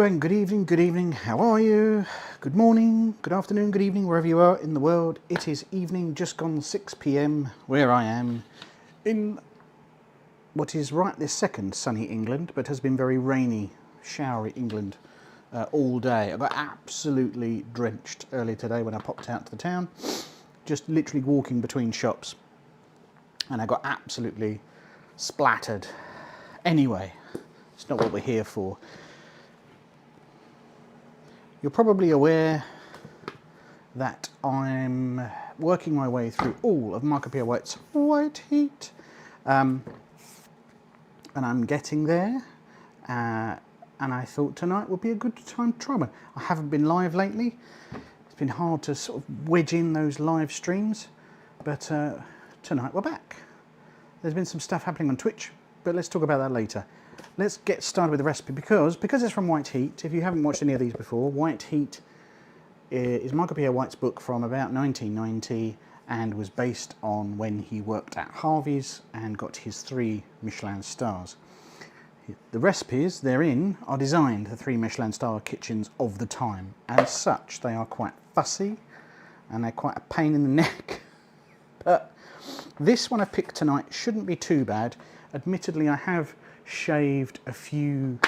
and good evening, how are you? Good morning, good afternoon, good evening, wherever you are in the world. It is evening, just gone 6 p.m, where I am in what is right this second sunny England, but has been very rainy, showery England all day. I got absolutely drenched earlier today when I popped out to the town, just literally walking between shops, and I got absolutely splattered. Anyway, it's not what we're here for. You're probably aware that I'm working my way through all of Marco Pierre White's White Heat, and I'm getting there, and I thought tonight would be a good time to try one. I haven't been live lately. It's been hard to sort of wedge in those live streams, but tonight we're back. There's been some stuff happening on Twitch, but let's talk about that later. Let's get started with the recipe because it's from White Heat. If you haven't watched any of these before, White Heat is Marco Pierre White's book from about 1990 and was based on when he worked at Harvey's and got his 3 Michelin stars. The recipes therein are designed for 3 Michelin star kitchens of the time. As such, they are quite fussy and they're quite a pain in the neck. But this one I picked tonight shouldn't be too bad. Admittedly, I have shaved a few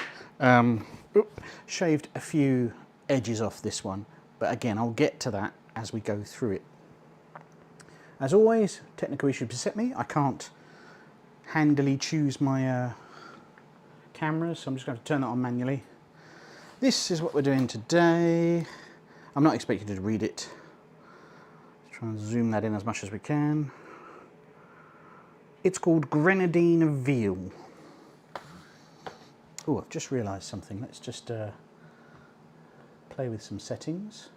edges off this one, but again, I'll get to that as we go through it. As always, technical issues beset me. I can't handily choose my cameras, so I'm just going to turn it on manually. This is what we're doing today. I'm not expecting you to read it. Let's try and zoom that in as much as we can. It's called Grenadine Veal. Oh, I've just realised something. Let's just play with some settings.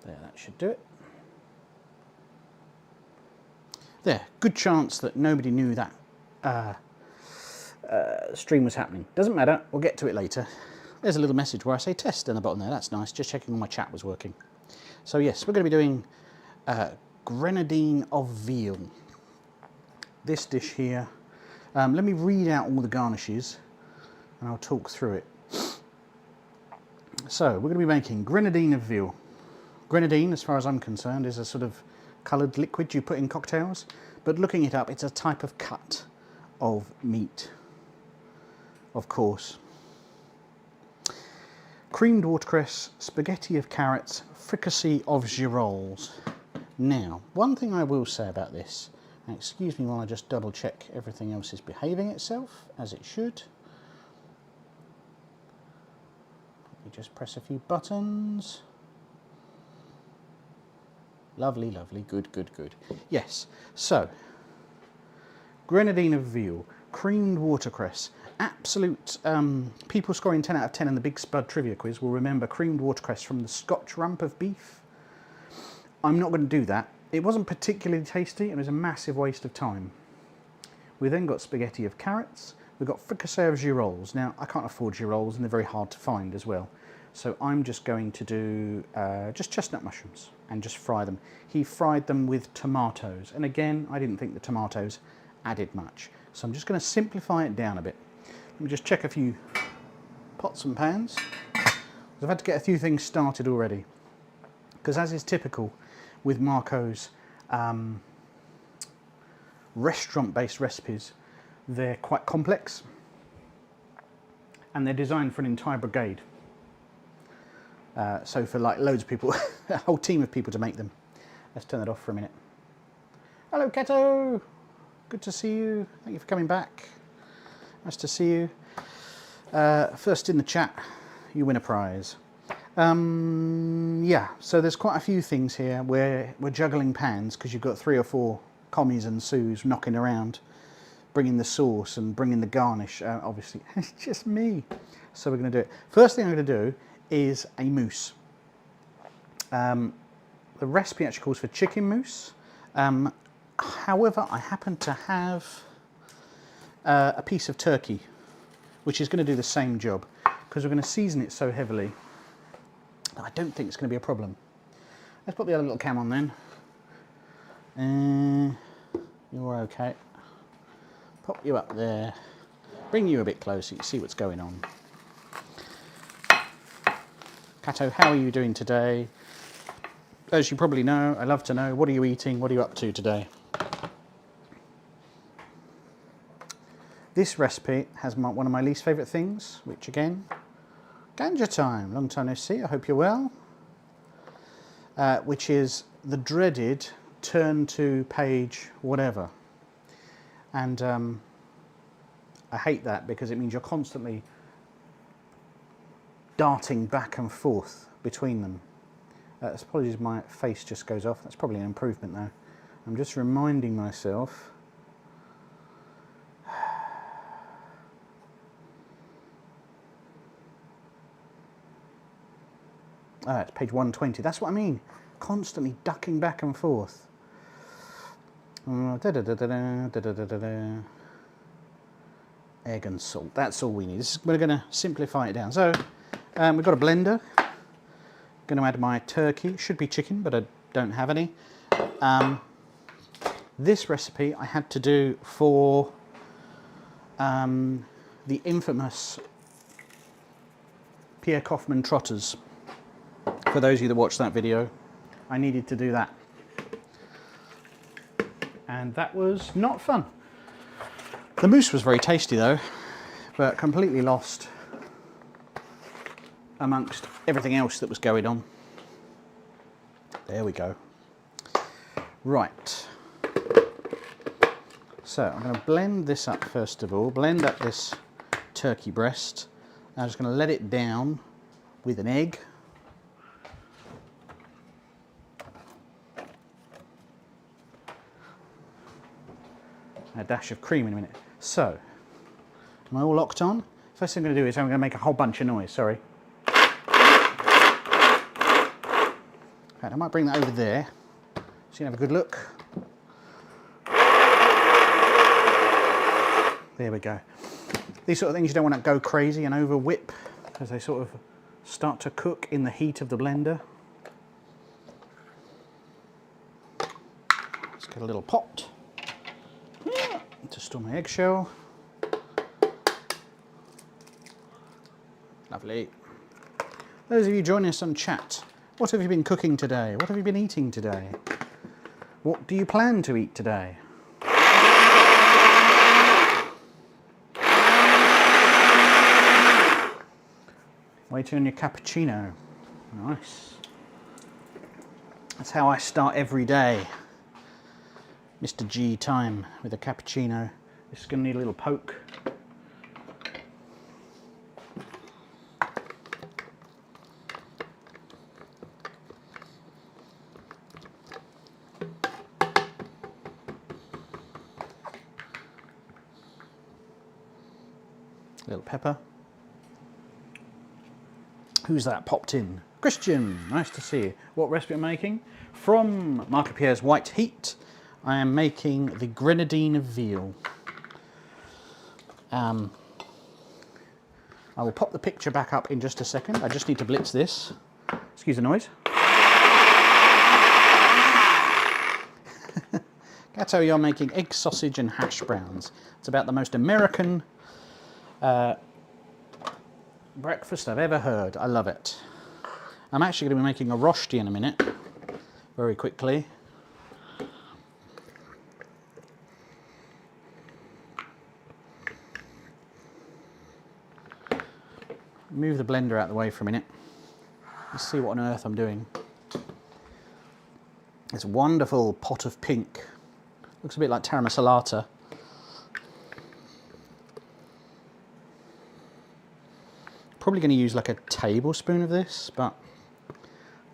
There, that should do it. There, good chance that nobody knew that stream was happening. Doesn't matter, we'll get to it later. There's a little message where I say test in the bottom there. That's nice, just checking all my chat was working. So yes, we're going to be doing Grenadine of Veal. This dish here. Let me read out all the garnishes and I'll talk through it. So we're going to be making Grenadine of Veal. Grenadine, as far as I'm concerned, is a sort of coloured liquid you put in cocktails, but looking it up, it's a type of cut of meat, of course. Creamed watercress, spaghetti of carrots, fricassee of girolles. Now, one thing I will say about this, and excuse me while I just double check everything else is behaving itself as it should. Let me just press a few buttons. Lovely, lovely, good, good, good. Yes, so, Grenadine of Veal, creamed watercress. Absolute, people scoring 10 out of 10 in the Big Spud trivia quiz will remember creamed watercress from the Scotch rump of beef. I'm not going to do that. It wasn't particularly tasty, it was a massive waste of time. We then got spaghetti of carrots, we've got fricassee of girolles. Now, I can't afford girolles and they're very hard to find as well. So I'm just going to do just chestnut mushrooms and just fry them. He fried them with tomatoes. And again, I didn't think the tomatoes added much. So I'm just going to simplify it down a bit. Let me just check a few pots and pans. I've had to get a few things started already. Because as is typical with Marco's restaurant-based recipes, they're quite complex. And they're designed for an entire brigade. So for like loads of people, a whole team of people to make them. Let's turn that off for a minute. Hello, Keto! Good to see you. Thank you for coming back. Nice to see you. First in the chat, you win a prize. Yeah, so there's quite a few things here where we're juggling pans because you've got 3 or 4 commies and Sues knocking around, bringing the sauce and bringing the garnish. Obviously, it's just me. So we're going to do it. First thing I'm going to do is a mousse. The recipe actually calls for chicken mousse. However, I happen to have a piece of turkey, which is going to do the same job, because we're going to season it so heavily that I don't think it's going to be a problem. Let's put the other little cam on then. You're okay. Pop you up there. Bring you a bit closer, you see what's going on. Cato, how are you doing today? As you probably know, I love to know, what are you eating? What are you up to today? This recipe has one of my least favourite things, which again, ganja time. Long time no see, I hope you're well. Which is the dreaded turn to page whatever. And I hate that because it means you're constantly darting back and forth between them. Apologies, my face just goes off. That's probably an improvement though. I'm just reminding myself. It's page 120. That's what I mean. Constantly ducking back and forth. Egg and salt. That's all we need. We're going to simplify it down. So we've got a blender. Going to add my turkey. Should be chicken, but I don't have any. This recipe I had to do for the infamous Pierre Kaufman trotters. For those of you that watched that video, I needed to do that. And that was not fun. The mousse was very tasty though, but completely lost amongst everything else that was going on. There we go. Right. So I'm going to blend this up first of all, blend up this turkey breast. I'm just going to let it down with an egg. A dash of cream in a minute. So, am I all locked on? First thing I'm going to do is I'm going to make a whole bunch of noise, sorry. In fact, I might bring that over there so you can have a good look. There we go. These sort of things you don't want to go crazy and over whip because they sort of start to cook in the heat of the blender. Let's get a little pot to store my eggshell. Lovely. Those of you joining us on chat, what have you been cooking today? What have you been eating today? What do you plan to eat today? Waiting on your cappuccino. Nice. That's how I start every day. Mr. G time with a cappuccino. This is going to need a little poke. Little pepper. Who's that popped in? Christian, nice to see you. What recipe am I making? From Marc & Pierre's White Heat, I am making the Grenadine of veal. I will pop the picture back up in just a second. I just need to blitz this. Excuse the noise. Gato, you're making egg sausage and hash browns. It's about the most American breakfast I've ever heard. I love it. I'm actually going to be making a Rösti in a minute, very quickly. Move the blender out of the way for a minute. Let's see what on earth I'm doing. This wonderful pot of pink. Looks a bit like taramasalata. Probably going to use like a tablespoon of this, but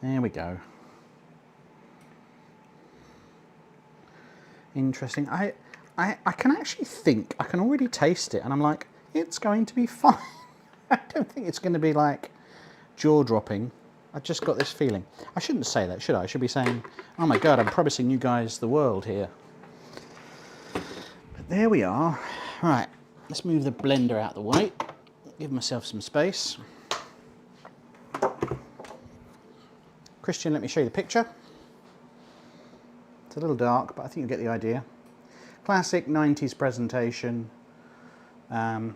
there we go. Interesting. I can actually think, I can already taste it, and I'm like, it's going to be fine. I don't think it's going to be like jaw-dropping. I just got this feeling. I shouldn't say that, should I? I should be saying, oh my God, I'm promising you guys the world here. But there we are. Right, let's move the blender out of the way. Give myself some space. Christian, let me show you the picture. It's a little dark, but I think you get the idea. Classic 90s presentation. Will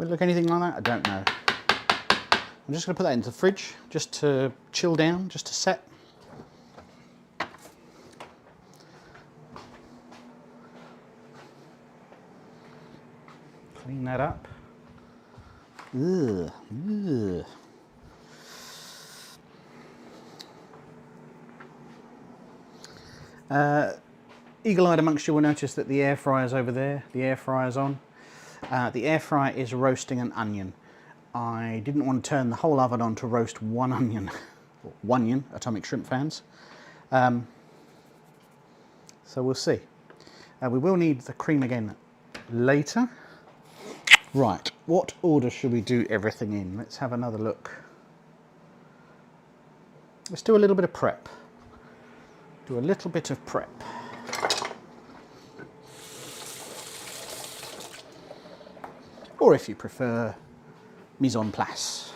it look anything like that? I don't know. I'm just going to put that into the fridge, just to chill down, just to set. Clean that up. Ugh, ugh. Eagle-eyed amongst you will notice that the air fryer's over there. The air fryer's on. The air fryer is roasting an onion. I didn't want to turn the whole oven on to roast one onion. One-ion, Atomic Shrimp fans. So we'll see. We will need the cream again later. Right, what order should we do everything in? Let's have another look. Let's do a little bit of prep. Do a little bit of prep. Or if you prefer, mise en place.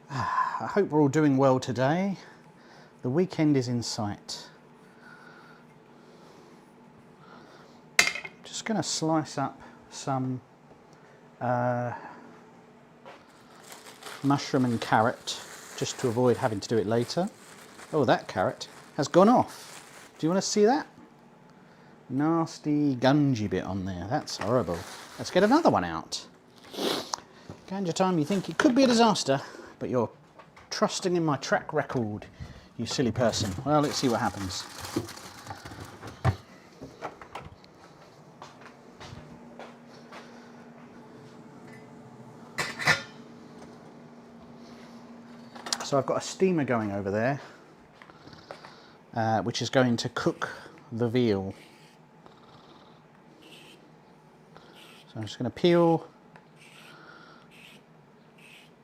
I hope we're all doing well today. The weekend is in sight. Just going to slice up some mushroom and carrot, just to avoid having to do it later. Oh, that carrot has gone off. Do you want to see that? Nasty gungy bit on there. That's horrible. Let's get another one out. Ganja time, you think it could be a disaster, but you're trusting in my track record, you silly person. Well, let's see what happens. So I've got a steamer going over there, which is going to cook the veal. So I'm just going to peel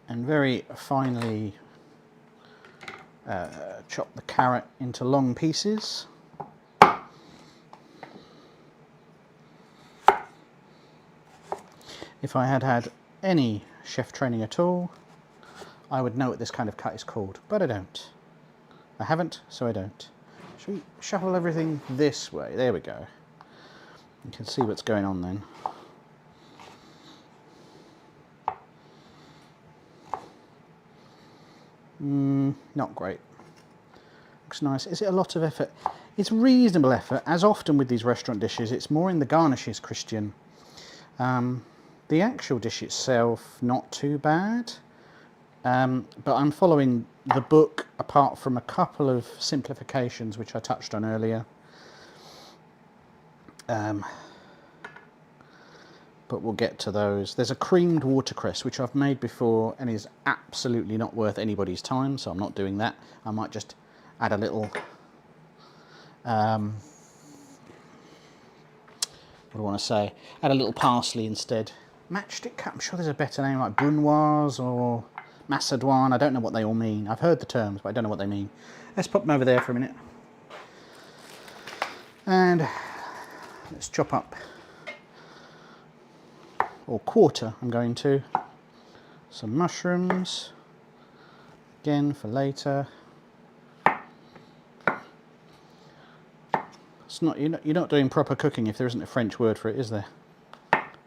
and very finely chop the carrot into long pieces. If I had had any chef training at all, I would know what this kind of cut is called, but I don't. I haven't, so I don't. Shall we shuffle everything this way? There we go. You can see what's going on then. Not great. Looks nice. Is it a lot of effort? It's reasonable effort. As often with these restaurant dishes, it's more in the garnishes, Christian. The actual dish itself, not too bad. But I'm following the book apart from a couple of simplifications which I touched on earlier. But we'll get to those. There's a creamed watercress which I've made before and is absolutely not worth anybody's time, so I'm not doing that. I might just add a little what do I want to say? Add a little parsley instead. Matchstick cut, I'm sure there's a better name like brunoise or Macédoine. I don't know what they all mean. I've heard the terms, but I don't know what they mean. Let's pop them over there for a minute. And let's chop up, or quarter, I'm going to, some mushrooms, again for later. It's not, you're not doing proper cooking if there isn't a French word for it, is there?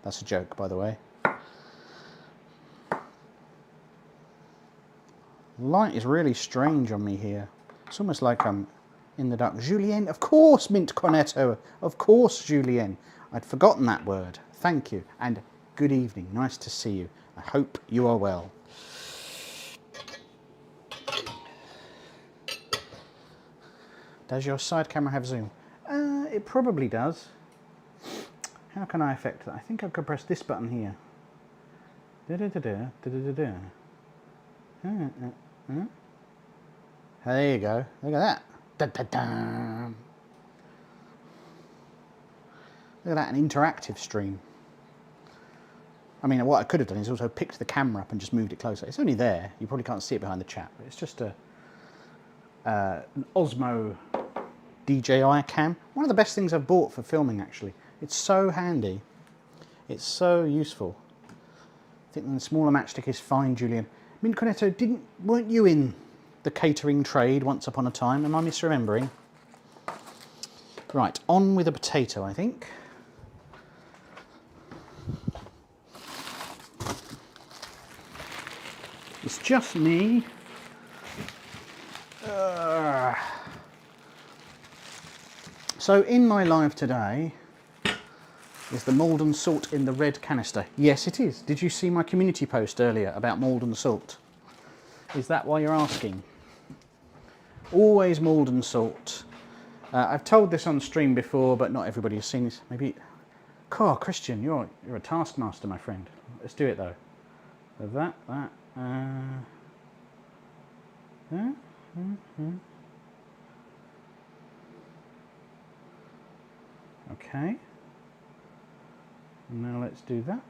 That's a joke, by the way. Light is really strange on me here. It's almost like I'm in the dark. Julienne, of course, mint cornetto. Of course, Julienne. I'd forgotten that word. Thank you. And good evening. Nice to see you. I hope you are well. Does your side camera have zoom? It probably does. How can I affect that? I think I could press this button here. There you go. Look at that. Look at that, an interactive stream. I mean, what I could have done is also picked the camera up and just moved it closer. It's only there. You probably can't see it behind the chat, but it's just an Osmo DJI cam. One of the best things I've bought for filming, actually. It's so handy. It's so useful. I think the smaller matchstick is fine, Julian. Mint Cornetto, weren't you in the catering trade once upon a time? Am I misremembering? Right, on with a potato, I think. It's just me. So in my live today is the Maldon salt in the red canister. Yes, it is. Did you see my community post earlier about Maldon salt? Is that why you're asking? Always Maldon salt. I've told this on stream before, but not everybody has seen this. Maybe. Oh, Christian, you're a taskmaster, my friend. Let's do it though. So okay. Now let's do that.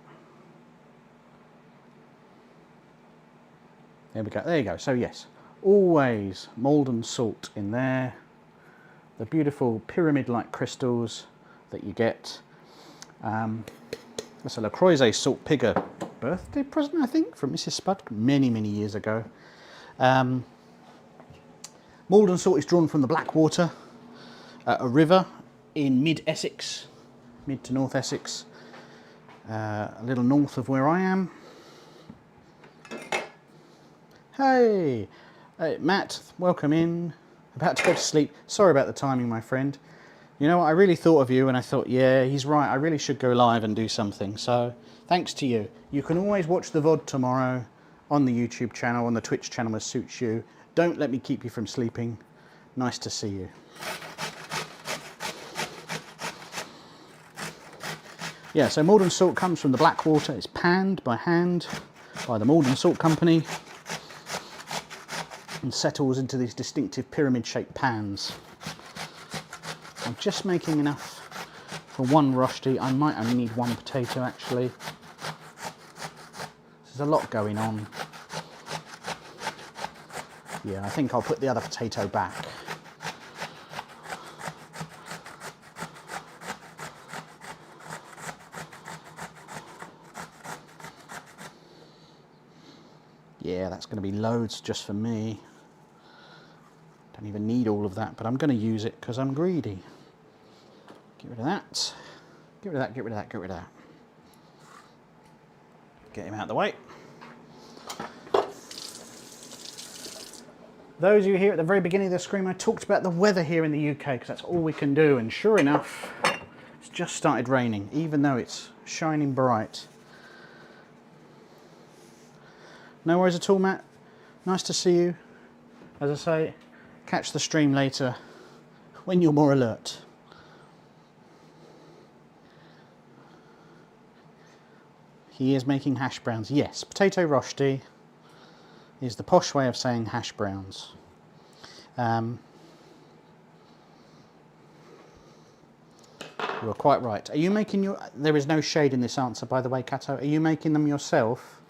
There we go. There you go. So yes, always Maldon salt in there. The beautiful pyramid-like crystals that you get. That's a Le Croiset salt pigger birthday present, I think, from Mrs. Spud many, many years ago. Maldon salt is drawn from the Blackwater, a river in mid-Essex, mid to North Essex, a little north of where I am. Hey, Matt, welcome in. About to go to sleep. Sorry about the timing, my friend. You know what, I really thought of you and I thought, yeah, he's right, I really should go live and do something. So, thanks to you. You can always watch the VOD tomorrow on the YouTube channel, on the Twitch channel as suits you. Don't let me keep you from sleeping. Nice to see you. Yeah, so Maldon salt comes from the Blackwater. It's panned by hand by the Maldon Salt Company and settles into these distinctive pyramid-shaped pans. I'm just making enough for one Rösti. I might only need one potato, actually. There's a lot going on. Yeah, I think I'll put the other potato back. Yeah, that's going to be loads just for me. Don't even need all of that, but I'm going to use it because I'm greedy. Get rid of that. Get rid of that, get rid of that, get rid of that. Get him out of the way. Those of you here at the very beginning of the stream, I talked about the weather here in the UK because that's all we can do. And sure enough, it's just started raining, even though it's shining bright. No worries at all, Matt. Nice to see you. As I say, catch the stream later when you're more alert. He is making hash browns. Yes, potato Rösti is the posh way of saying hash browns. You are quite right. Are you making your... There is no shade in this answer, by the way, Cato. Are you making them yourself,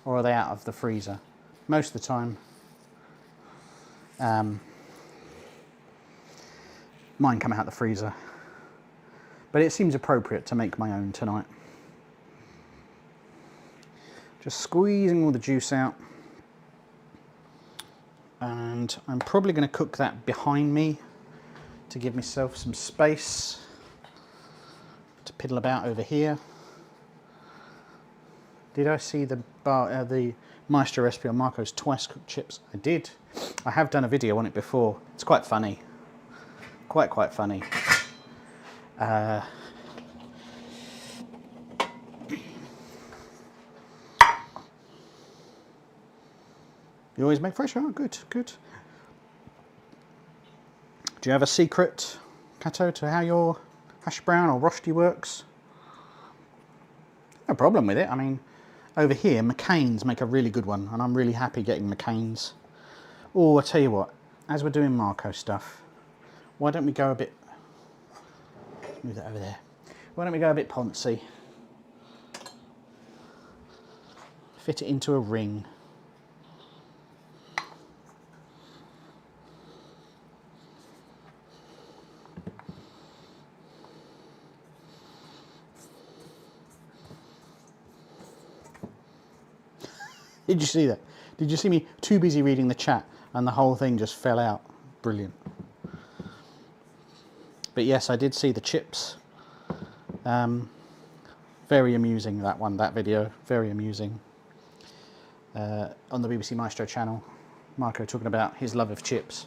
or are they out of the freezer? Most of the time, mine come out the freezer. But it seems appropriate to make my own tonight. Just squeezing all the juice out. And I'm probably going to cook that behind me to give myself some space to piddle about over here. Did I see the Maestro recipe on Marco's twice cooked chips? I did. I have done a video on it before. It's quite funny. Quite funny. You always make fresh? Oh, good, good. Do you have a secret, Cato, to how your hash brown or Rösti works? No problem with it. I mean, over here, McCain's make a really good one, and I'm really happy getting McCain's. Oh, I tell you what, as we're doing Marco stuff, why don't we go a bit... Move that over there. Why don't we go a bit poncy? Fit it into a ring. Did you see that? Did you see me too busy reading the chat and the whole thing just fell out? Brilliant. But yes, I did see the chips. Very amusing, that video. Very amusing. On the BBC Maestro channel, Marco talking about his love of chips.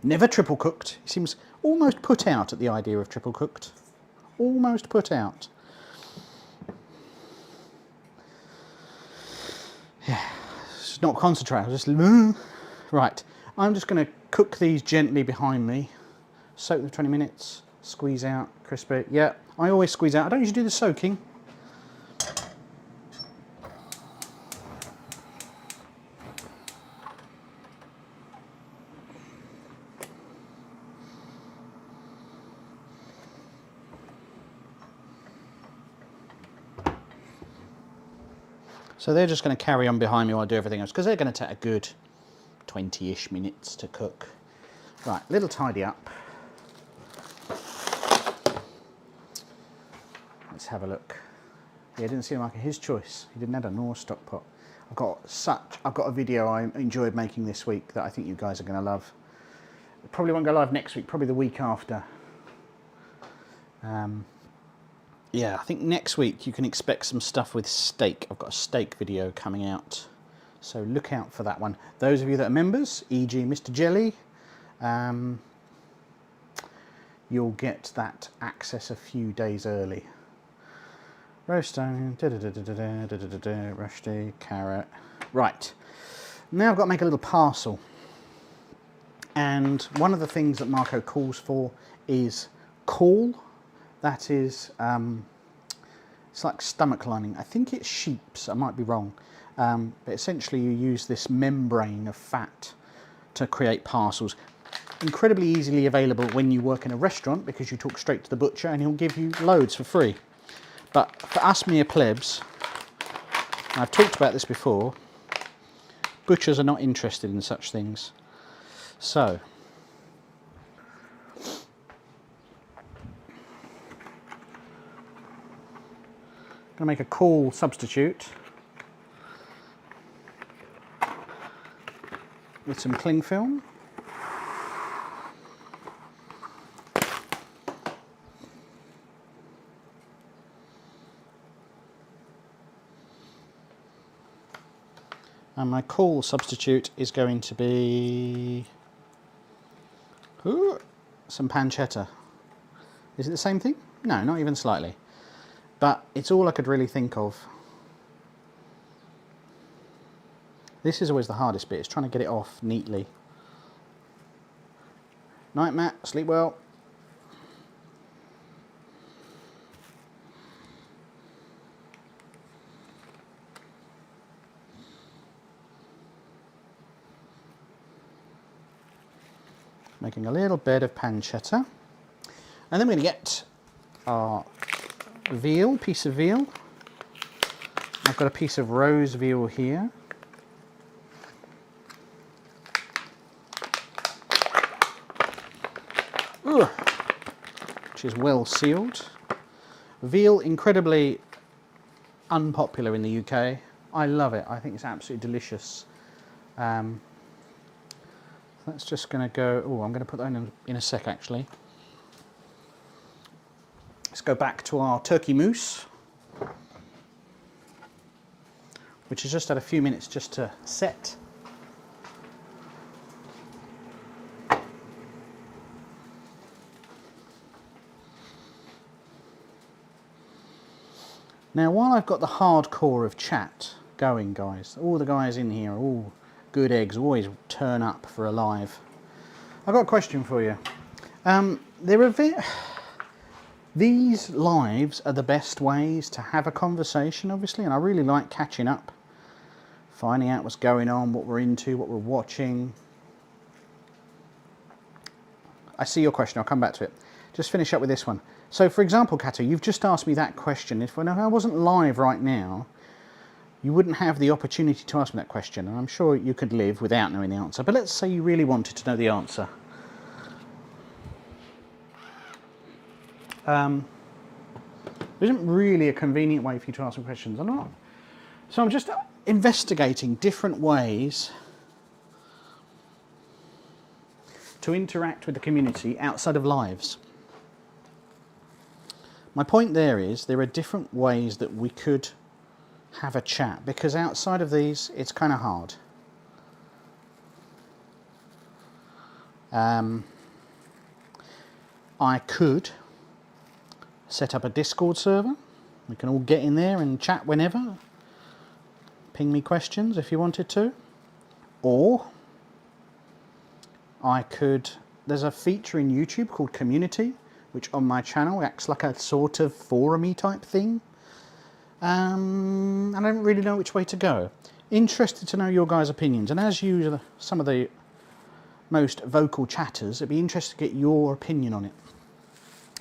Never triple cooked. He seems almost put out at the idea of triple cooked. Almost put out. Yeah, it's not concentrating. Just right. I'm just going to cook these gently behind me. Soak them 20 minutes. Squeeze out, crisp it. Yeah, I always squeeze out. I don't usually do the soaking. So they're just going to carry on behind me while I do everything else, because they're going to take a good 20-ish minutes to cook. Right, little tidy up. Let's have a look. Yeah, it didn't seem like his choice. He didn't have a Knorr stock pot. I've got a video I enjoyed making this week that I think you guys are going to love. It probably won't go live next week, probably the week after. Yeah, I think next week you can expect some stuff with steak. I've got a steak video coming out, so look out for that one. Those of you that are members, e.g. Mr. Jelly, you'll get that access a few days early. Rösti, Rösti, carrot. Right, now I've got to make a little parcel. And one of the things that Marco calls for is Caul. That is, it's like stomach lining. I think it's sheep's, I might be wrong. But essentially you use this membrane of fat to create parcels. Incredibly easily available when you work in a restaurant, because you talk straight to the butcher and he'll give you loads for free. But for us mere plebs, and I've talked about this before, butchers are not interested in such things. So, I'm going to make a Caul substitute with some cling film. And my Caul substitute is going to be some pancetta. Is it the same thing? No, not even slightly. But it's all I could really think of. This is always the hardest bit, is trying to get it off neatly. Night, Matt. Sleep well. Making a little bed of pancetta. And then we're going to get our veal, piece of veal. I've got a piece of rose veal here. Which is well sealed. Veal, incredibly unpopular in the UK. I love it. I think it's absolutely delicious. That's just going to go. Oh, I'm going to put that in a sec, actually. Let's go back to our turkey mousse, which has just had a few minutes just to set. Now, while I've got the hardcore of chat going, guys, all the guys in here are all good eggs, always turn up for a live. I've got a question for you. These lives are the best ways to have a conversation, obviously, and I really like catching up, finding out what's going on, what we're into, what we're watching. I see your question, I'll come back to it. Just finish up with this one. So, for example, Kato, you've just asked me that question. If I wasn't live right now, you wouldn't have the opportunity to ask me that question, and I'm sure you could live without knowing the answer. But let's say you really wanted to know the answer. There isn't really a convenient way for you to ask some questions. So I'm just, investigating different ways to interact with the community outside of lives. My point there is there are different ways that we could have a chat, because outside of these it's kind of hard. I could set up a Discord server. We can all get in there and chat whenever. Ping me questions if you wanted to. Or I could, there's a feature in YouTube called Community, which on my channel acts like a sort of forum-y type thing. And I don't really know which way to go. Interested to know your guys' opinions, and as usual, some of the most vocal chatters, it'd be interesting to get your opinion on it.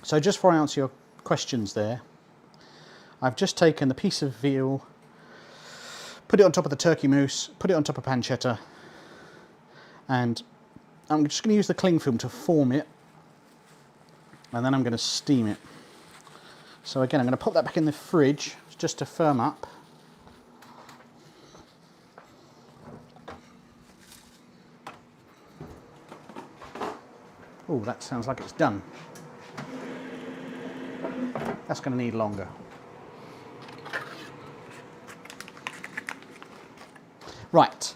So just before I answer your questions there, I've just taken the piece of veal, put it on top of the turkey mousse, put it on top of pancetta, and I'm just going to use the cling film to form it, and then I'm going to steam it. So again, I'm going to pop that back in the fridge just to firm up. Oh, that sounds like it's done. That's going to need longer. Right,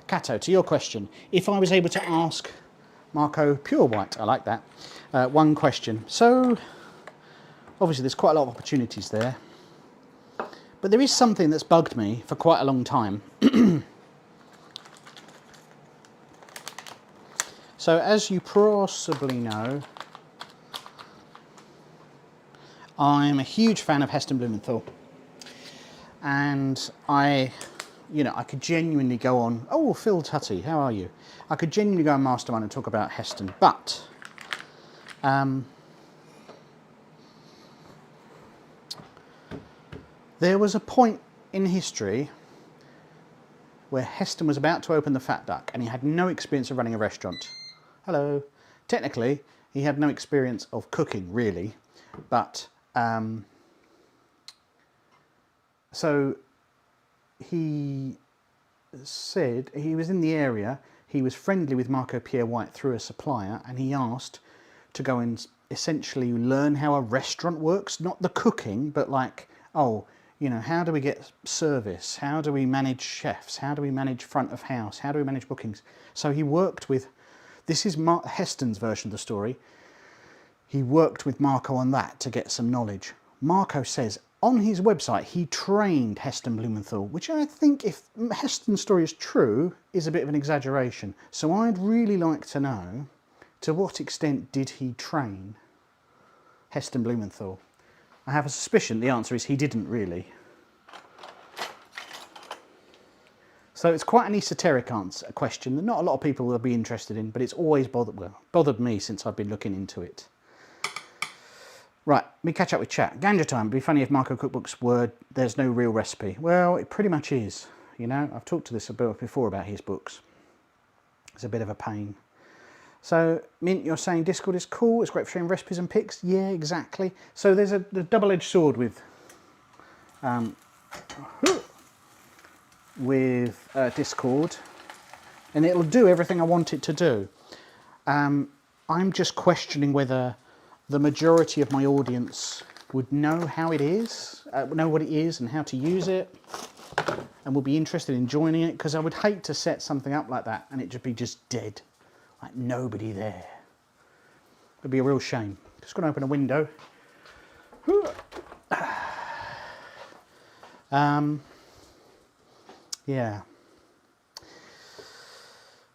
Cato, to your question. If I was able to ask Marco Pure White, I like that, one question. So, obviously there's quite a lot of opportunities there. But there is something that's bugged me for quite a long time. So, as you possibly know, I'm a huge fan of Heston Blumenthal. And I could genuinely go on, oh, Phil Tutty, how are you? I could genuinely go on Mastermind and talk about Heston, but there was a point in history where Heston was about to open the Fat Duck and he had no experience of running a restaurant. Hello. Technically, he had no experience of cooking, really, but so he said he was in the area, he was friendly with Marco Pierre White through a supplier, and he asked to go and essentially learn how a restaurant works, not the cooking, but like, oh, you know, how do we get service? How do we manage chefs? How do we manage front of house? How do we manage bookings? So he worked with, this is Heston's version of the story, he worked with Marco on that to get some knowledge. Marco says on his website he trained Heston Blumenthal, which I think, if Heston's story is true, is a bit of an exaggeration. So I'd really like to know, to what extent did he train Heston Blumenthal? I have a suspicion the answer is he didn't really. So it's quite an esoteric question that not a lot of people will be interested in, but it's always bothered me since I've been looking into it. Right, let me catch up with chat. Ganja time. It'd be funny if Marco Cookbook's word, there's no real recipe. Well, it pretty much is. You know, I've talked to this before about his books. It's a bit of a pain. So, Mint, you're saying Discord is cool, it's great for sharing recipes and pics? Yeah, exactly. So there's a double-edged sword with Discord, and it'll do everything I want it to do. I'm just questioning whether the majority of my audience would know how it is, know what it is and how to use it, and would be interested in joining it, because I would hate to set something up like that and it just be just dead, like nobody there. It'd be a real shame. Just going to open a window. Yeah.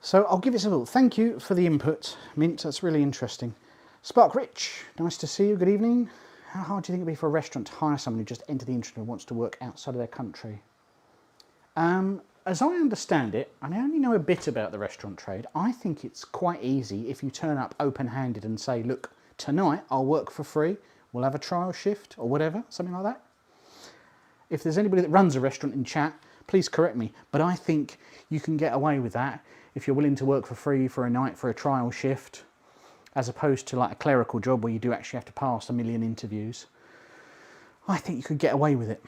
So I'll give it a little. Thank you for the input, Mint. That's really interesting. Spark Rich, nice to see you. Good evening. How hard do you think it'd be for a restaurant to hire someone who just entered the industry and wants to work outside of their country? As I understand it, and I only know a bit about the restaurant trade, I think it's quite easy if you turn up open-handed and say, look, tonight I'll work for free, we'll have a trial shift or whatever, something like that. If there's anybody that runs a restaurant in chat, please correct me, but I think you can get away with that if you're willing to work for free for a night for a trial shift, as opposed to like a clerical job where you do actually have to pass 1 million interviews. I think you could get away with it.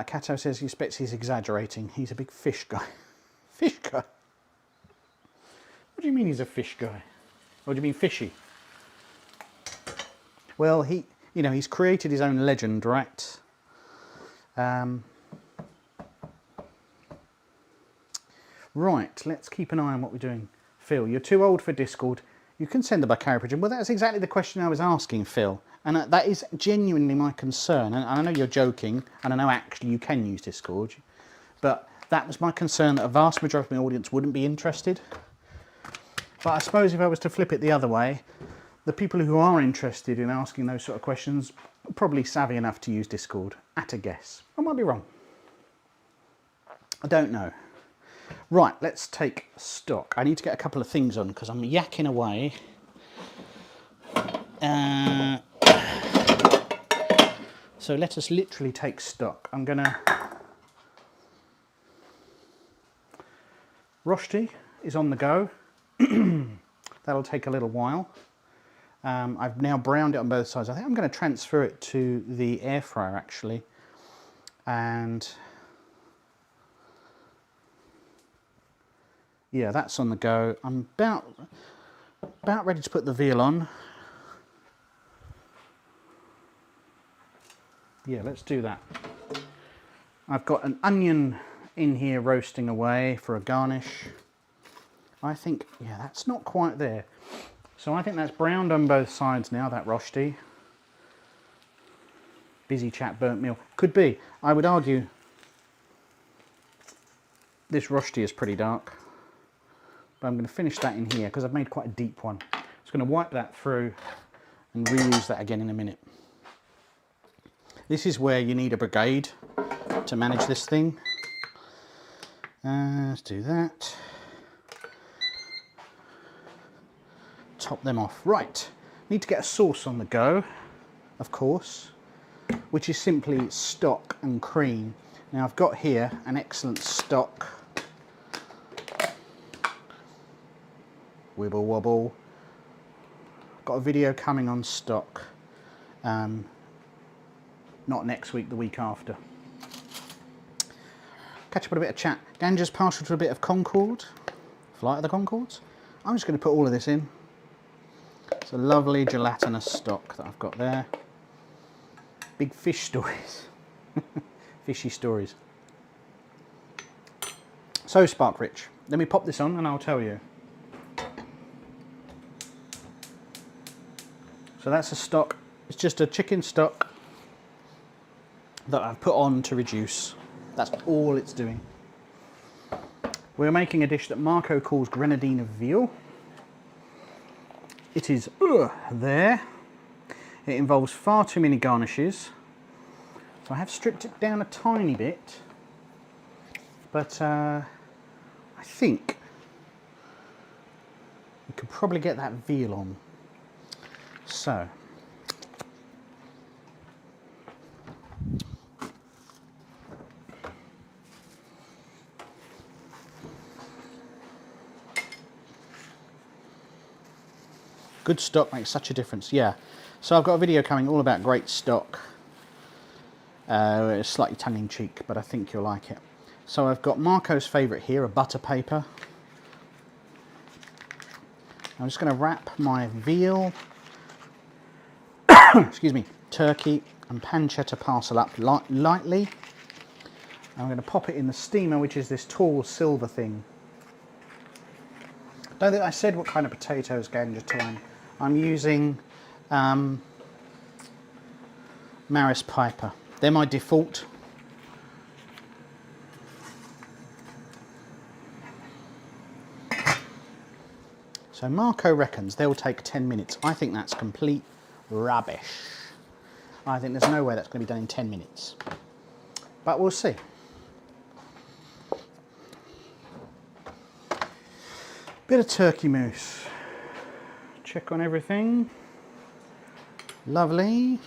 Cato says he expects he's exaggerating. He's a big fish guy. Fish guy? What do you mean he's a fish guy? What do you mean fishy? Well, he's created his own legend, right? Right, let's keep an eye on what we're doing. Phil, you're too old for Discord. You can send it by carrier pigeon. Well, that's exactly the question I was asking, Phil. And that is genuinely my concern. And I know you're joking, and I know actually you can use Discord. But that was my concern, that a vast majority of my audience wouldn't be interested. But I suppose if I was to flip it the other way, the people who are interested in asking those sort of questions are probably savvy enough to use Discord, at a guess. I might be wrong. I don't know. Right, let's take stock. I need to get a couple of things on because I'm yakking away. So let us literally take stock. I'm going to... Rösti is on the go. That'll take a little while. I've now browned it on both sides. I think I'm going to transfer it to the air fryer actually. And yeah, that's on the go. I'm about ready to put the veal on. Yeah, let's do that. I've got an onion in here roasting away for a garnish. I think, yeah, that's not quite there. So I think that's browned on both sides now, that Rösti. Busy chat, burnt meal. Could be. I would argue this Rösti is pretty dark. But I'm going to finish that in here because I've made quite a deep one. I'm just going to wipe that through and reuse that again in a minute. This is where you need a brigade to manage this thing. Let's do that. Top them off. Right, need to get a sauce on the go, of course, which is simply stock and cream. Now I've got here an excellent stock. Wibble wobble. Got a video coming on stock. Not next week, the week after. Catch up with a bit of chat. Ganger's partial to a bit of Concord. Flight of the Concords. I'm just going to put all of this in. It's a lovely gelatinous stock that I've got there. Big fish stories. Fishy stories. So, Spark Rich, let me pop this on and I'll tell you. So that's a stock. It's just a chicken stock that I've put on to reduce. That's all it's doing. We're making a dish that Marco calls Grenadine of veal. It is there. It involves far too many garnishes. So I have stripped it down a tiny bit. But I think we could probably get that veal on. So good stock makes such a difference, yeah. So I've got a video coming all about great stock. It's slightly tongue-in-cheek, but I think you'll like it. So I've got Marco's favourite here, a butter paper. I'm just going to wrap my veal, excuse me, turkey and pancetta parcel up lightly. I'm going to pop it in the steamer, which is this tall silver thing. Don't think I said what kind of potatoes, Ganger time. I'm using Maris Piper. They're my default. So Marco reckons they'll take 10 minutes. I think that's complete rubbish. I think there's no way that's going to be done in 10 minutes. But we'll see. Bit of turkey mousse. Check on everything. Lovely.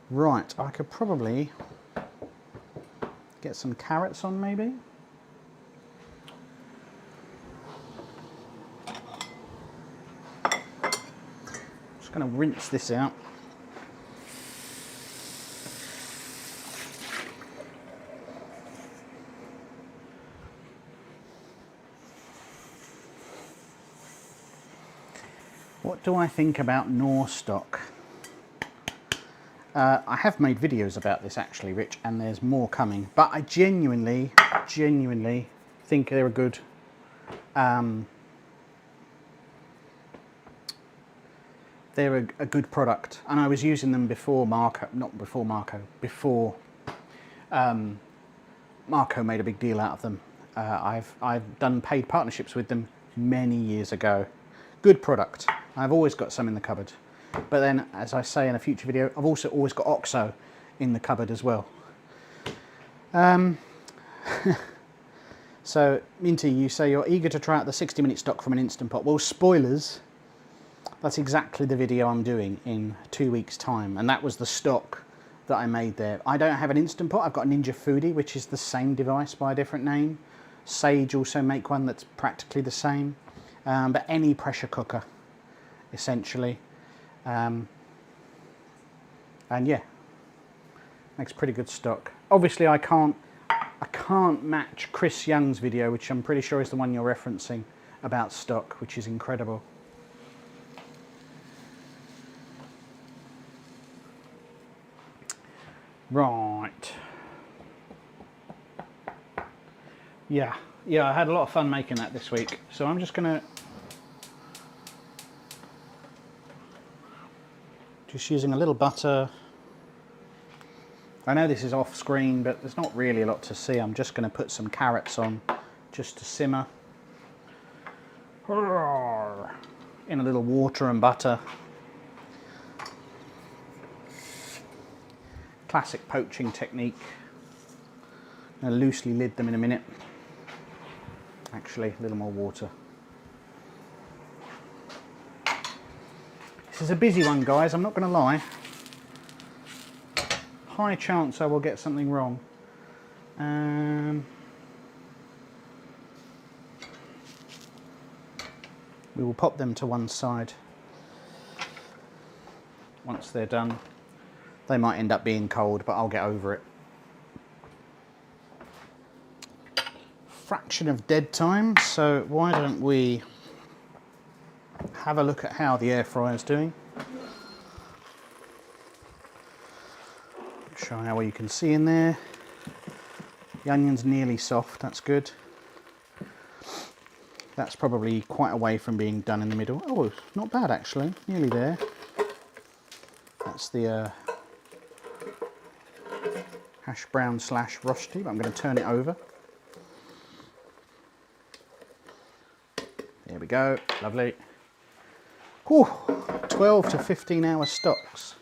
Right, I could probably get some carrots on maybe. Just going to rinse this out. What do I think about Knorr stock? I have made videos about this actually, Rich, and there's more coming. But I genuinely think they're a good good product. And I was using them before Marco made a big deal out of them. I've done paid partnerships with them many years ago. Good product. I've always got some in the cupboard. But then, as I say in a future video, I've also always got OXO in the cupboard as well. So, Minty, you say you're eager to try out the 60-minute stock from an Instant Pot. Well, spoilers, that's exactly the video I'm doing in 2 weeks' time. And that was the stock that I made there. I don't have an Instant Pot. I've got a Ninja Foodie, which is the same device by a different name. Sage also make one that's practically the same. But any pressure cooker, essentially. And yeah, makes pretty good stock. Obviously I can't match Chris Young's video, which I'm pretty sure is the one you're referencing, about stock, which is incredible. Right. Yeah, I had a lot of fun making that this week. So I'm just gonna using a little butter. I know this is off screen, but there's not really a lot to see. I'm just going to put some carrots on just to simmer in a little water and butter. Classic poaching technique. I'm going to loosely lid them in a minute. Actually, a little more water. This is a busy one, guys, I'm not going to lie. High chance I will get something wrong. We will pop them to one side. Once they're done, they might end up being cold, but I'll get over it. Fraction of dead time, so why don't we have a look at how the air fryer is doing. Show how well you can see in there. The onion's nearly soft, that's good. That's probably quite away from being done in the middle. Oh, not bad actually, nearly there. That's the hash brown / Rösti, but I'm going to turn it over. There we go, lovely. Whew, 12 to 15 hour stocks.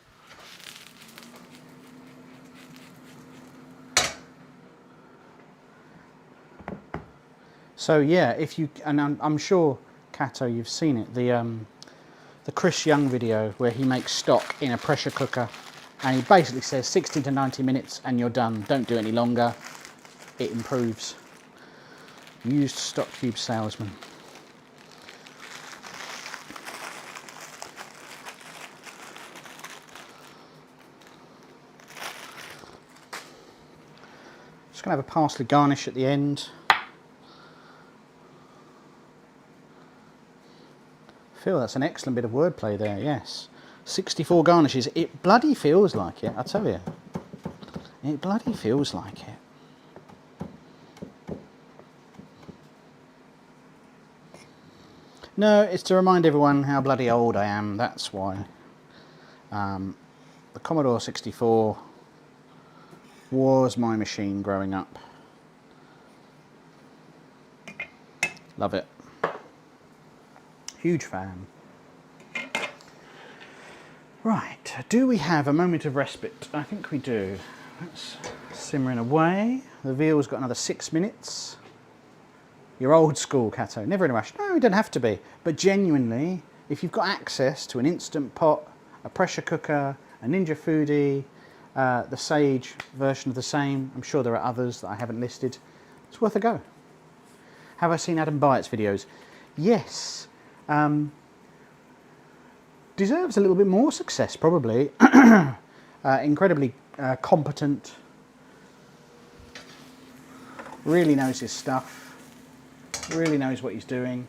So yeah, if you, and I'm sure, Cato, you've seen it, the Chris Young video where he makes stock in a pressure cooker, and he basically says 60 to 90 minutes and you're done, don't do it any longer, it improves. Used stock cube salesman. Just going to have a parsley garnish at the end. Phil, that's an excellent bit of wordplay there, yes. 64 garnishes. It bloody feels like it, I tell you. It bloody feels like it. No, it's to remind everyone how bloody old I am, that's why. The Commodore 64 was my machine growing up. Love it. Huge fan. Right, do we have a moment of respite? I think we do. That's simmering away. The veal's got another 6 minutes. You're old school, Cato. Never in a rush. No, you don't have to be. But genuinely, if you've got access to an Instant Pot, a pressure cooker, a Ninja Foodie, the Sage version of the same, I'm sure there are others that I haven't listed, it's worth a go. Have I seen Adam Byatt's videos? Yes. Deserves a little bit more success, probably. Incredibly competent. Really knows his stuff. Really knows what he's doing.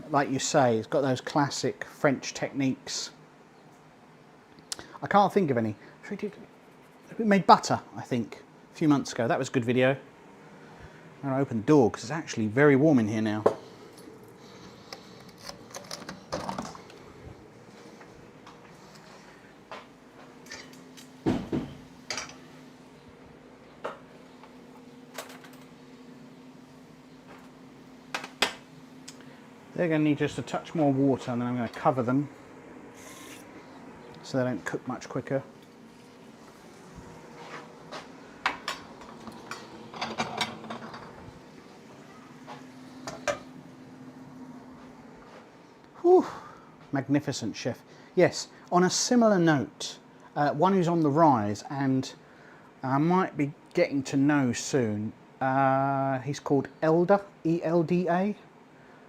Like you say, it's got those classic French techniques. I can't think of any. We made butter, I think, a few months ago. That was a good video. I'm going to open the door because it's actually very warm in here now. They're going to need just a touch more water, and then I'm going to cover them so they don't cook much quicker. Whew, magnificent, chef. Yes, on a similar note, one who's on the rise and I might be getting to know soon. He's called Elda, E-L-D-A.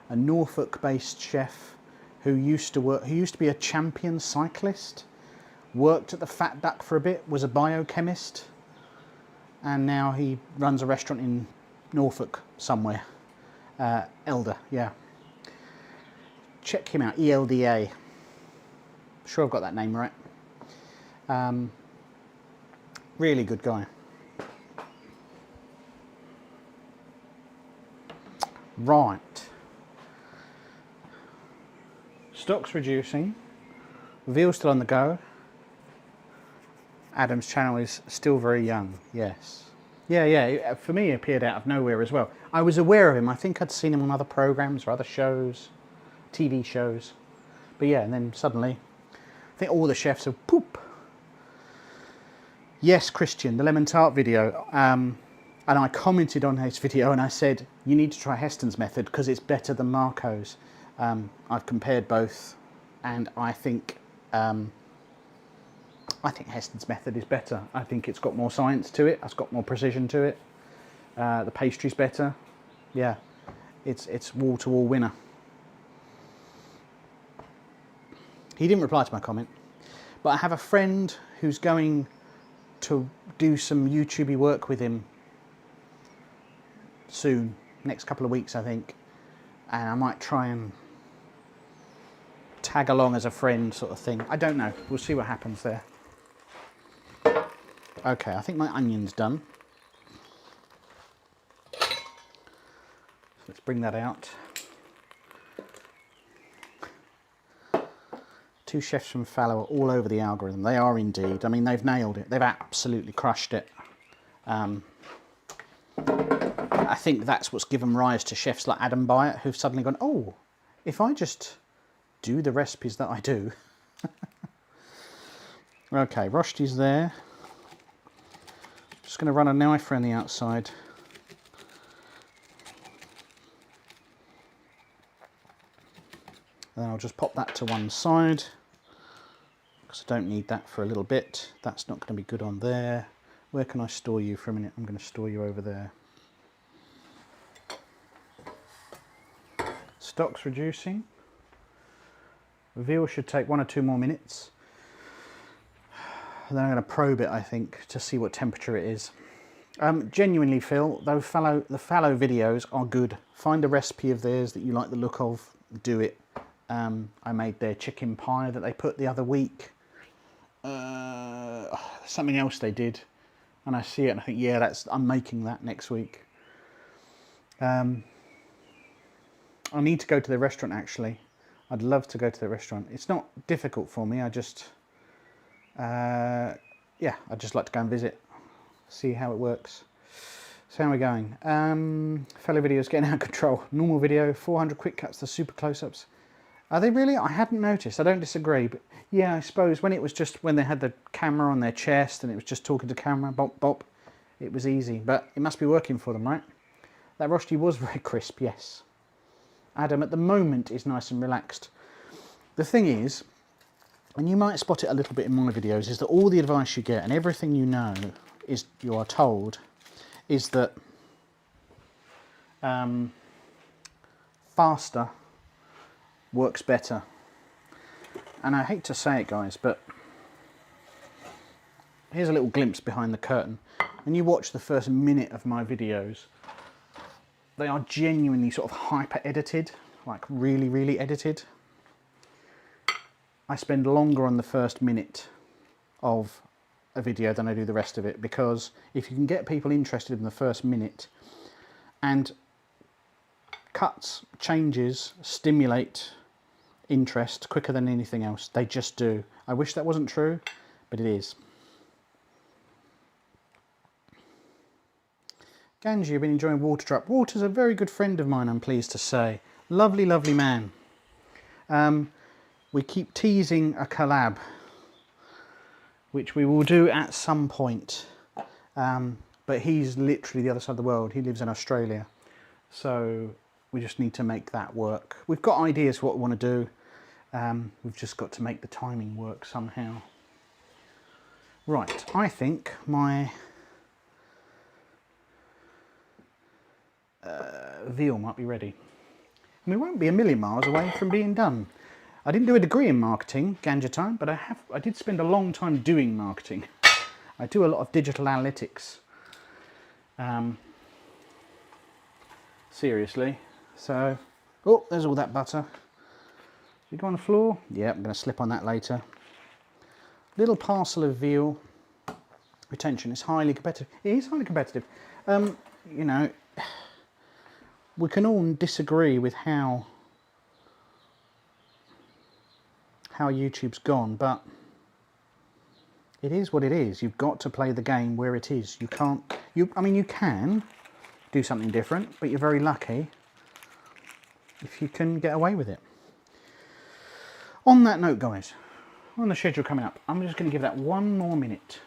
A Norfolk-based chef who used to be a champion cyclist, worked at the Fat Duck for a bit, was a biochemist, and now he runs a restaurant in Norfolk somewhere. Elda, yeah. Check him out, E-L-D-A. Sure I've got that name right. Really good guy. Right. Stock's reducing, veal still on the go. Adam's channel is still very young, yes. Yeah, for me he appeared out of nowhere as well. I was aware of him, I think I'd seen him on other programmes or other shows, TV shows. But yeah, and then suddenly, I think all the chefs have poop. Yes, Christian, the lemon tart video. And I commented on his video and I said, you need to try Heston's method because it's better than Marco's. I've compared both, and I think Heston's method is better. I think it's got more science to it. It's got more precision to it. The pastry's better. Yeah, it's wall-to-wall winner. He didn't reply to my comment, but I have a friend who's going to do some YouTubey work with him soon, next couple of weeks, I think, and I might try and tag along as a friend sort of thing. I don't know. We'll see what happens there. Okay, I think my onion's done. So let's bring that out. Two chefs from Fallow are all over the algorithm. They are indeed. I mean, they've nailed it. They've absolutely crushed it. I think that's what's given rise to chefs like Adam Byatt, who've suddenly gone, oh, if I just do the recipes that I do. Okay, Rösti's there. Just going to run a knife around the outside. Then I'll just pop that to one side because I don't need that for a little bit. That's not going to be good on there. Where can I store you for a minute? I'm going to store you over there. Stock's reducing. Veal should take 1 or 2 more minutes. And then I'm going to probe it, I think, to see what temperature it is. Genuinely, Phil, the fallow videos are good. Find a recipe of theirs that you like the look of, do it. I made their chicken pie that they put the other week. Something else they did, and I see it and I think, yeah, I'm making that next week. I need to go to the restaurant actually. I'd love to go to the restaurant. It's not difficult for me. I just, yeah, I'd just like to go and visit, see how it works. So how are we going? Fellow videos getting out of control. Normal video, 400 quick cuts to super close-ups. Are they really? I hadn't noticed. I don't disagree, but yeah, I suppose when it was just when they had the camera on their chest and it was just talking to camera, bop, bop, it was easy. But it must be working for them, right? That Rösti was very crisp, yes. Adam at the moment is nice and relaxed. The thing is, and you might spot it a little bit in my videos, is that all the advice you get and everything you know is, you are told, is that faster works better. And I hate to say it, guys, but here's a little glimpse behind the curtain. When you watch the first minute of my videos, they are genuinely sort of hyper edited. like really edited. I spend longer on the first minute of a video than I do the rest of it, because if you can get people interested in the first minute, and cuts, changes, stimulate interest quicker than anything else. They just do. I wish that wasn't true, but it is. Ganji, you've been enjoying Water Drop. Water's a very good friend of mine, I'm pleased to say. Lovely, lovely man. We keep teasing a collab, which we will do at some point. But he's literally the other side of the world. He lives in Australia. So we just need to make that work. We've got ideas for what we want to do. We've just got to make the timing work somehow. Right, I think my veal might be ready. And we won't be a million miles away from being done. I didn't do a degree in marketing, ganja time, but I did spend a long time doing marketing. I do a lot of digital analytics. Seriously. So, oh, there's all that butter. Did it go on the floor? Yeah, I'm going to slip on that later. Little parcel of veal. Retention is highly competitive. It is highly competitive. You know, we can all disagree with how YouTube's gone, but it is what it is. You've got to play the game where it is. You can't, I mean, you can do something different, but you're very lucky if you can get away with it. On that note, guys, on the schedule coming up, I'm just going to give that one more minute.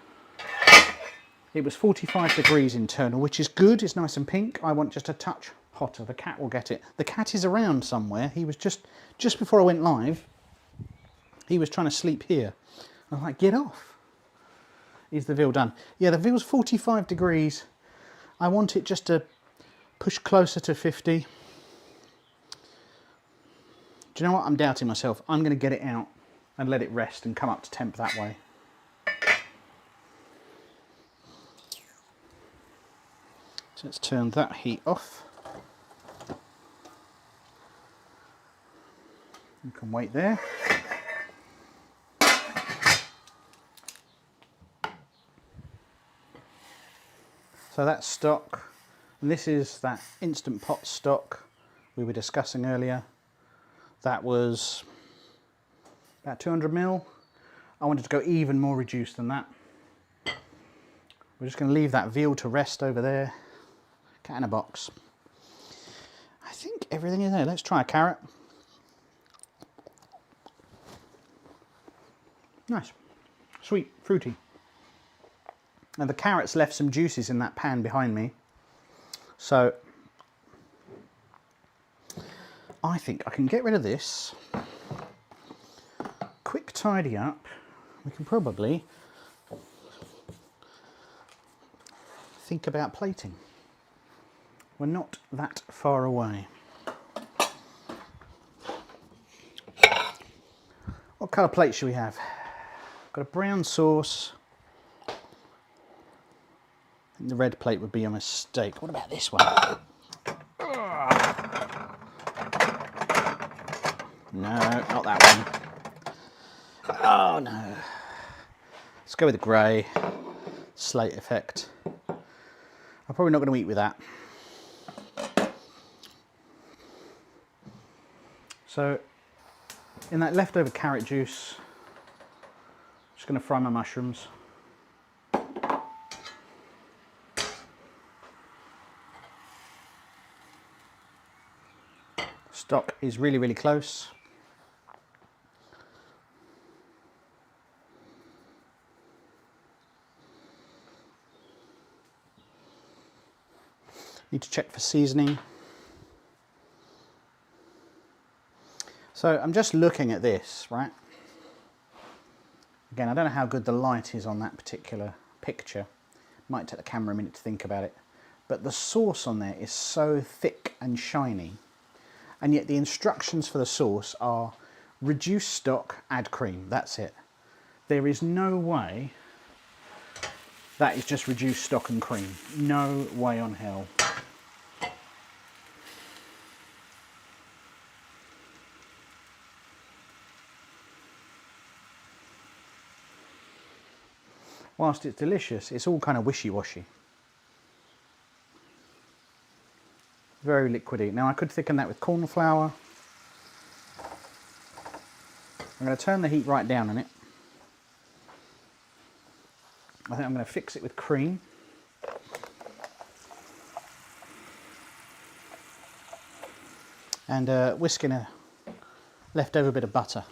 It was 45 degrees internal, which is good. It's nice and pink. I want just a touch hotter. The cat will get it. The cat is around somewhere. He was just before I went live, he was trying to sleep here. I was like, get off. Is the veal done? Yeah, the veal's 45 degrees. I want it just to push closer to 50. Do you know what? I'm doubting myself. I'm going to get it out and let it rest and come up to temp that way. So let's turn that heat off. You can wait there. So that's stock, and this is that Instant Pot stock we were discussing earlier. That was about 200 ml. I wanted to go even more reduced than that. We're just going to leave that veal to rest over there. Cat in a box. I think everything is there. Let's try a carrot. Nice, sweet, fruity. Now the carrots left some juices in that pan behind me, so I think I can get rid of this. Quick tidy up. We can probably think about plating. We're not that far away. What colour plate should we have? Got a brown sauce. The red plate would be a mistake. What about this one? No, not that one. Oh no. Let's go with the grey. Slate effect. I'm probably not going to eat with that. So, in that leftover carrot juice, I'm just going to fry my mushrooms. Stock is really, really close. Need to check for seasoning. So I'm just looking at this, right? Again, I don't know how good the light is on that particular picture. Might take the camera a minute to think about it. But the sauce on there is so thick and shiny. And yet the instructions for the sauce are reduce stock, add cream. That's it. There is no way that is just reduced stock and cream. No way on hell. whilst it's delicious, it's all kind of wishy-washy. Very liquidy. Now I could thicken that with corn flour. I'm going to turn the heat right down on it. I think I'm going to fix it with cream. And whisk in a leftover bit of butter.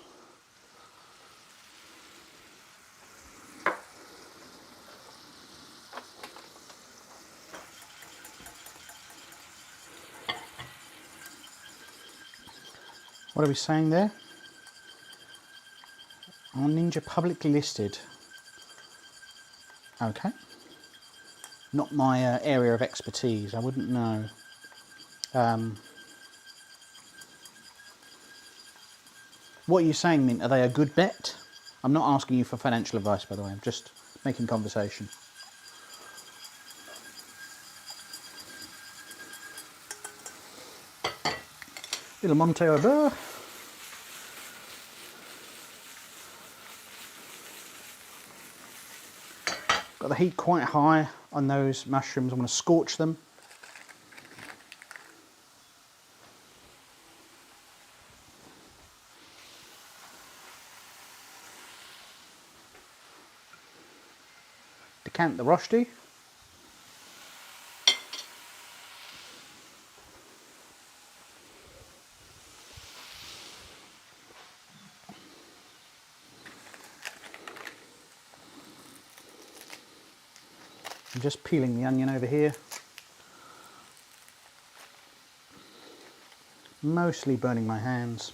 What are we saying there? Are Ninja publicly listed? Okay. Not my area of expertise, I wouldn't know. What are you saying, Mint? Are they a good bet? I'm not asking you for financial advice, by the way. I'm just making conversation. Little Monte au beurre. Got the heat quite high on those mushrooms. I'm going to scorch them. Decant the Rösti. I'm just peeling the onion over here. Mostly burning my hands.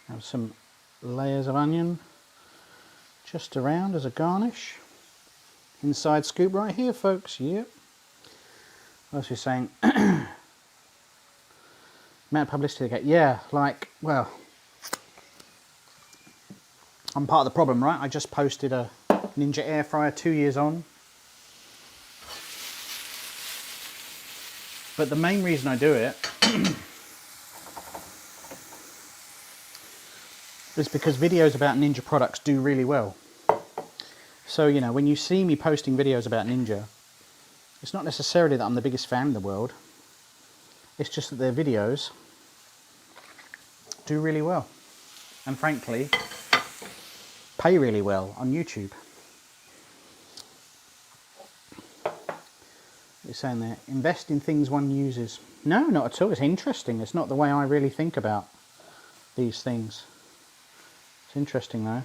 Have some layers of onion just around as a garnish. Inside scoop right here, folks. Yep. What else are you saying? Amount of publicity they get. Yeah, like, well, I'm part of the problem, right? I just posted a Ninja air fryer 2 years on. But the main reason I do it is because videos about Ninja products do really well. So, you know, when you see me posting videos about Ninja, it's not necessarily that I'm the biggest fan in the world. It's just that their videos do really well. And frankly, pay really well on YouTube. You're saying there, invest in things one uses. No, not at all. It's interesting. It's not the way I really think about these things. It's interesting though.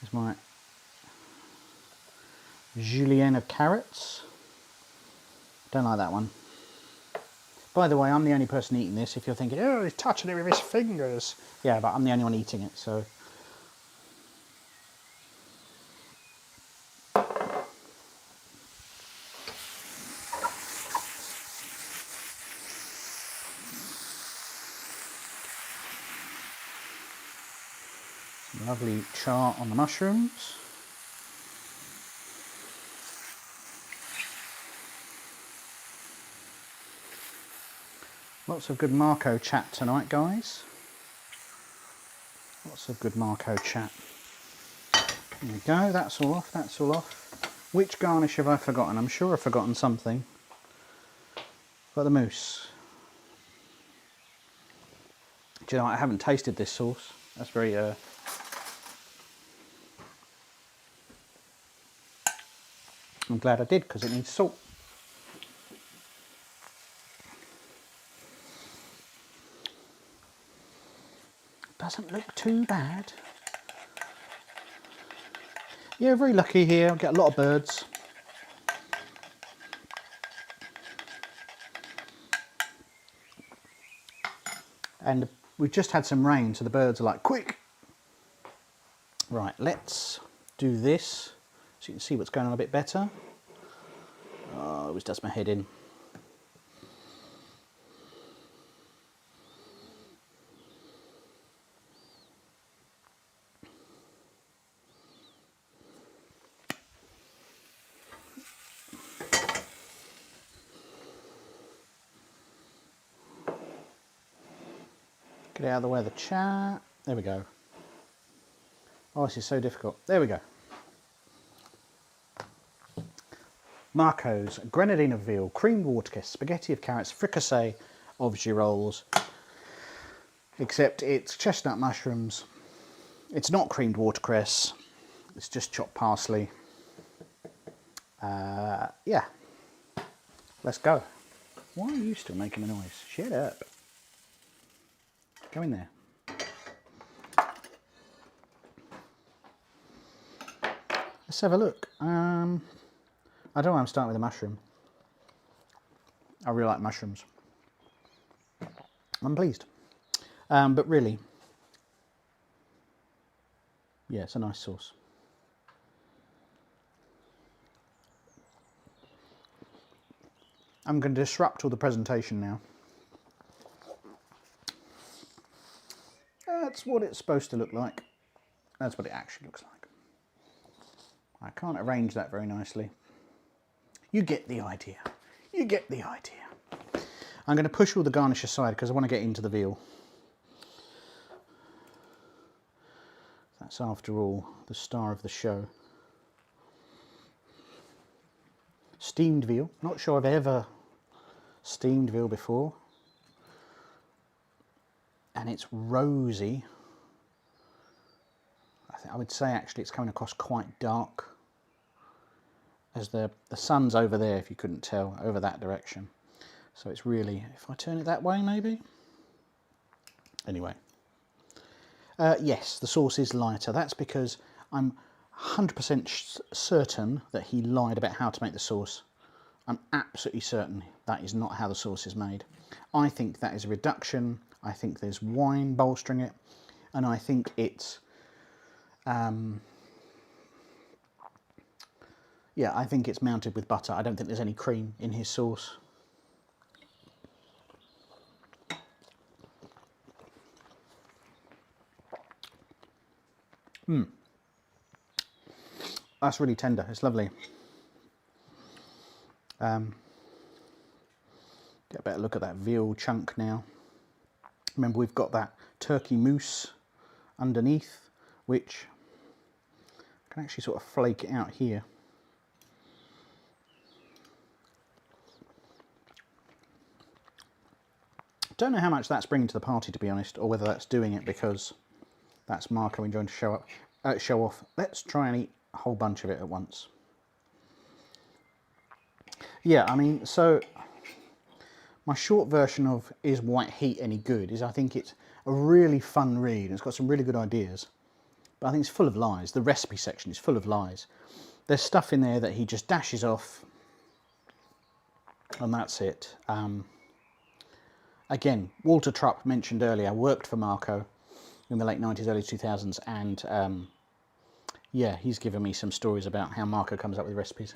Here's my julienne of carrots. Don't like that one. By the way, I'm the only person eating this. If you're thinking, oh, he's touching it with his fingers. Yeah, but I'm the only one eating it, so. Some lovely char on the mushrooms. Lots of good Marco chat tonight, guys. Lots of good Marco chat. There we go, that's all off, that's all off. Which garnish have I forgotten? I'm sure I've forgotten something. Got the mousse. Do you know what? I haven't tasted this sauce. That's very... I'm glad I did, because it needs salt. Doesn't look too bad. Yeah, very lucky here. I get a lot of birds. And we've just had some rain, so the birds are like, quick! Right, let's do this so you can see what's going on a bit better. Oh, it always does my head in. Get out of the way of the chat. There we go. Oh, this is so difficult. There we go. Marco's Grenadine of veal, creamed watercress, spaghetti of carrots, fricassee of girolles. Except it's chestnut mushrooms. It's not creamed watercress. It's just chopped parsley. Yeah. Let's go. Why are you still making a noise? Shut up. Go in there. Let's have a look. I don't know why I'm starting with a mushroom. I really like mushrooms. I'm pleased. But really, yeah, it's a nice sauce. I'm going to disrupt all the presentation now. That's what it's supposed to look like. That's what it actually looks like. I can't arrange that very nicely. You get the idea. You get the idea. I'm going to push all the garnish aside because I want to get into the veal. That's, after all, the star of the show. Steamed veal. Not sure I've ever steamed veal before. And it's rosy. I would say actually it's coming across quite dark, as the sun's over there, if you couldn't tell, over that direction. So it's really, if I turn it that way maybe. Anyway, yes, the sauce is lighter. That's because I'm 100% certain that he lied about how to make the sauce. I'm absolutely certain that is not how the sauce is made. I think that is a reduction. I think there's wine bolstering it, and I think it's yeah, I think it's mounted with butter. I don't think there's any cream in his sauce. That's really tender. It's lovely. Get a better look at that veal chunk now. Remember, we've got that turkey mousse underneath, which I can actually sort of flake it out here. Don't know how much that's bringing to the party, to be honest, or whether that's doing it because that's Marco enjoying to show off. Let's try and eat a whole bunch of it at once. Yeah, I mean, so my short version of Is White Heat Any Good is I think it's a really fun read, and it's got some really good ideas, but I think it's full of lies. The recipe section is full of lies. There's stuff in there that he just dashes off, and that's it. Again, Walter Trupp, mentioned earlier, worked for Marco in the late 90s, early 2000s, and yeah, he's given me some stories about how Marco comes up with recipes.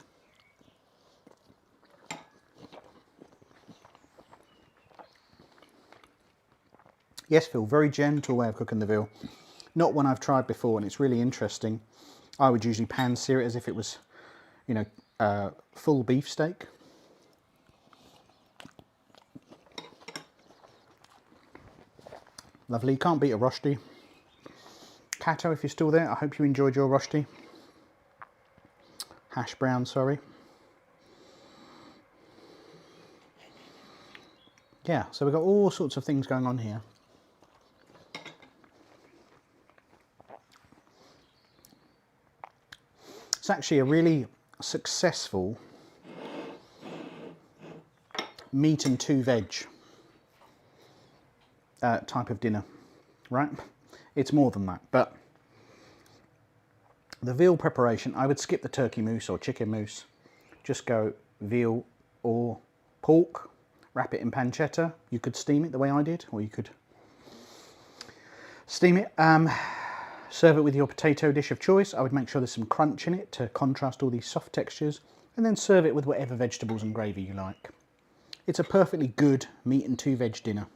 Yes, Phil, very gentle way of cooking the veal. Not one I've tried before, and it's really interesting. I would usually pan-sear it as if it was, you know, full beef steak. Lovely, can't beat a Rösti. Cato, if you're still there, I hope you enjoyed your Rösti. Hash brown, sorry. Yeah, so we've got all sorts of things going on here. It's actually a really successful meat and two veg type of dinner, right? It's more than that, but the veal preparation, I would skip the turkey mousse or chicken mousse. Just go veal or pork, wrap it in pancetta. You could steam it the way I did, or you could steam it. Serve it with your potato dish of choice. I would make sure there's some crunch in it to contrast all these soft textures, and then serve it with whatever vegetables and gravy you like. It's a perfectly good meat and 2 veg dinner.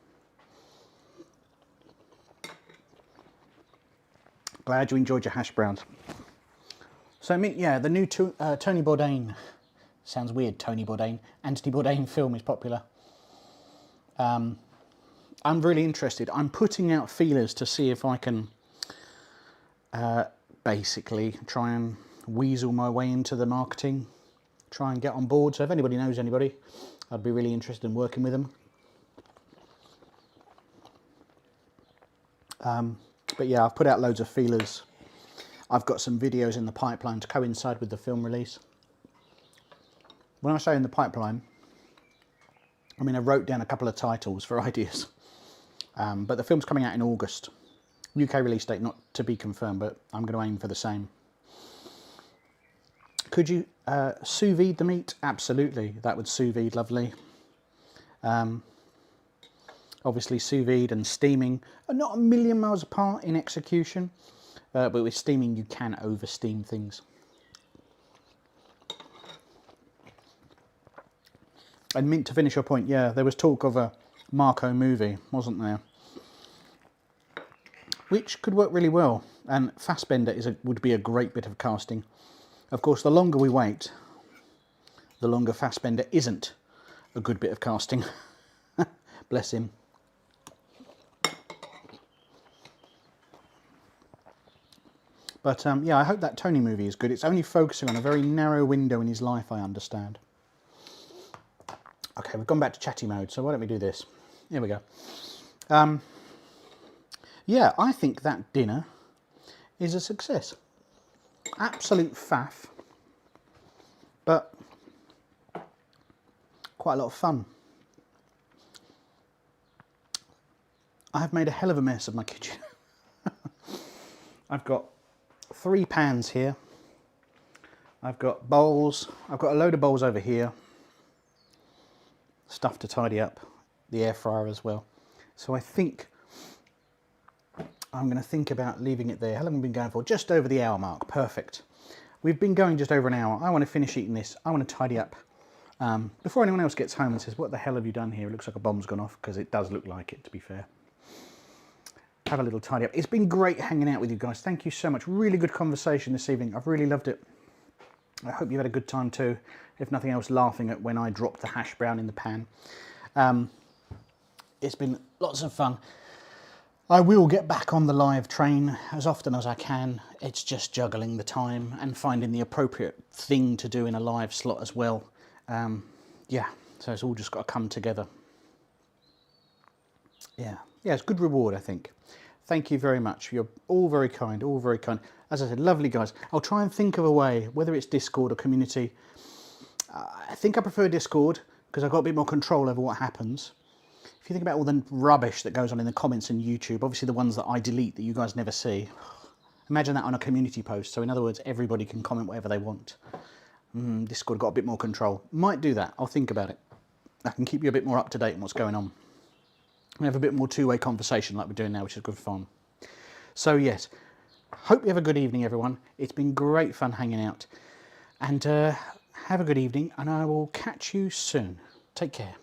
Glad you enjoyed your hash browns. So, yeah, the new Tony Bourdain, sounds weird, Tony Bourdain, Anthony Bourdain film is popular. I'm really interested. I'm putting out feelers to see if I can basically try and weasel my way into the marketing, try and get on board. So if anybody knows anybody, I'd be really interested in working with them. But yeah, I've put out loads of feelers. I've got some videos in the pipeline to coincide with the film release. When I say in the pipeline, I mean I wrote down a couple of titles for ideas. But the film's coming out in August. UK release date not to be confirmed, but I'm going to aim for the same. Could you sous vide the meat? Absolutely, that would sous vide lovely. Obviously sous vide and steaming are not a million miles apart in execution, but with steaming you can over steam things. And mint, to finish your point, yeah, there was talk of a Marco movie, wasn't there? Which could work really well, and Fassbender would be a great bit of casting. Of course, the longer we wait, the longer Fassbender isn't a good bit of casting. Bless him. But yeah, I hope that Tony movie is good. It's only focusing on a very narrow window in his life, I understand. Okay, we've gone back to chatty mode, so why don't we do this? Here we go. Yeah, I think that dinner is a success. Absolute faff, but quite a lot of fun. I have made a hell of a mess of my kitchen. I've got 3 pans here. I've got bowls. I've got a load of bowls over here. Stuff to tidy up. The air fryer as well. So I think I'm going to think about leaving it there. How long have we been going for? Just over the hour mark. Perfect. We've been going just over an hour. I want to finish eating this. I want to tidy up before anyone else gets home and says, what the hell have you done here? It looks like a bomb's gone off, because it does look like it, to be fair. Have a little tidy up. It's been great hanging out with you guys. Thank you so much. Really good conversation this evening. I've really loved it. I hope you've had a good time too. If nothing else, laughing at when I dropped the hash brown in the pan. It's been lots of fun. I will get back on the live train as often as I can. It's just juggling the time and finding the appropriate thing to do in a live slot as well. Yeah, so it's all just got to come together. Yeah, it's good reward, I think. Thank you very much. You're all very kind, all very kind. As I said, lovely guys. I'll try and think of a way, whether it's Discord or community. I think I prefer Discord because I've got a bit more control over what happens. If you think about all the rubbish that goes on in the comments on YouTube, obviously the ones that I delete that you guys never see, imagine that on a community post. So in other words, everybody can comment whatever they want. Discord got a bit more control. Might do that. I'll think about it. I can keep you a bit more up to date on what's going on. We have a bit more two-way conversation like we're doing now, which is good fun. So yes, hope you have a good evening, everyone. It's been great fun hanging out. And have a good evening, and I will catch you soon. Take care.